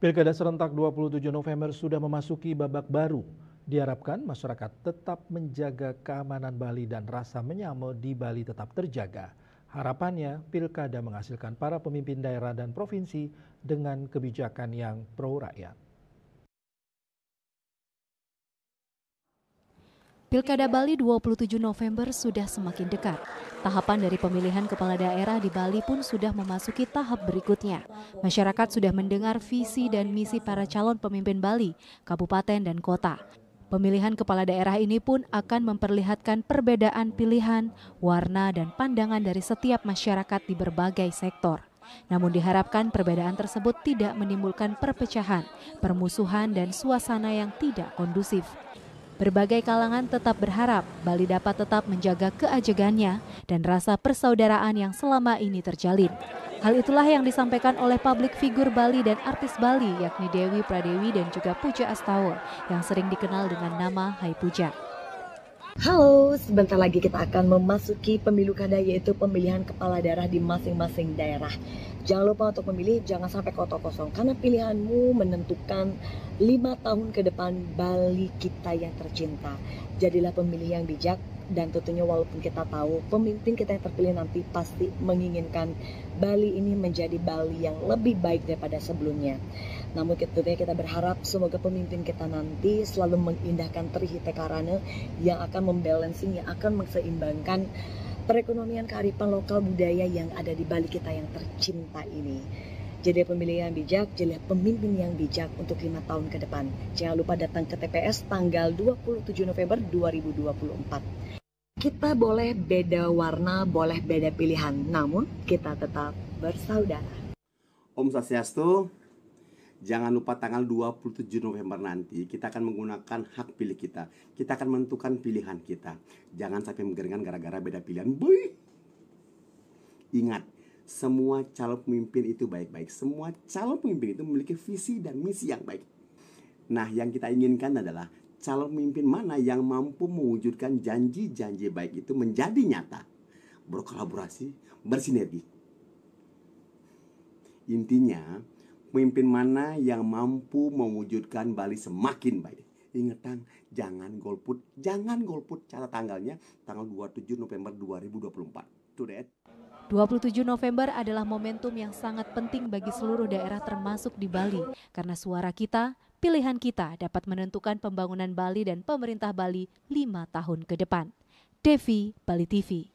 Pilkada serentak 27 November sudah memasuki babak baru. Diharapkan masyarakat tetap menjaga keamanan Bali dan rasa menyame di Bali tetap terjaga. Harapannya, pilkada menghasilkan para pemimpin daerah dan provinsi dengan kebijakan yang pro rakyat. Pilkada Bali 27 November sudah semakin dekat. Tahapan dari pemilihan kepala daerah di Bali pun sudah memasuki tahap berikutnya. Masyarakat sudah mendengar visi dan misi para calon pemimpin Bali, kabupaten dan kota. Pemilihan kepala daerah ini pun akan memperlihatkan perbedaan pilihan, warna dan pandangan dari setiap masyarakat di berbagai sektor. Namun diharapkan perbedaan tersebut tidak menimbulkan perpecahan, permusuhan dan suasana yang tidak kondusif. Berbagai kalangan tetap berharap Bali dapat tetap menjaga keajegannya dan rasa persaudaraan yang selama ini terjalin. Hal itulah yang disampaikan oleh publik figur Bali dan artis Bali yakni Dewi Pradewi dan juga Puja Astawa yang sering dikenal dengan nama Hai Puja. Halo, sebentar lagi kita akan memasuki pemilu kada yaitu pemilihan kepala daerah di masing-masing daerah. Jangan lupa untuk memilih, jangan sampai kotak kosong karena pilihanmu menentukan 5 tahun ke depan Bali kita yang tercinta. Jadilah pemilih yang bijak dan tentunya walaupun kita tahu pemimpin kita yang terpilih nanti pasti menginginkan Bali ini menjadi Bali yang lebih baik daripada sebelumnya. Namun tentunya kita berharap semoga pemimpin kita nanti selalu mengindahkan Trihita Karana yang akan membalancing, yang akan menseimbangkan perekonomian kearifan lokal budaya yang ada di Bali kita yang tercinta ini. Jadi pemilih yang bijak, jadi pemimpin yang bijak untuk 5 tahun ke depan. Jangan lupa datang ke TPS tanggal 27 November 2024. Kita boleh beda warna, boleh beda pilihan, namun kita tetap bersaudara. Om Swastiastu. Jangan lupa tanggal 27 November nanti kita akan menggunakan hak pilih kita. Kita akan menentukan pilihan kita. Jangan sampai menggerengan gara-gara beda pilihan. Boy. Ingat, semua calon pemimpin itu baik-baik. Semua calon pemimpin itu memiliki visi dan misi yang baik. Nah, yang kita inginkan adalah calon pemimpin mana yang mampu mewujudkan janji-janji baik itu menjadi nyata. Berkolaborasi, bersinergi. Intinya, pemimpin mana yang mampu mewujudkan Bali semakin baik. Ingat, jangan golput catat tanggalnya tanggal 27 November 2024. Today. 27 November adalah momentum yang sangat penting bagi seluruh daerah termasuk di Bali karena suara kita, pilihan kita dapat menentukan pembangunan Bali dan pemerintah Bali 5 tahun ke depan. Devi, Bali TV.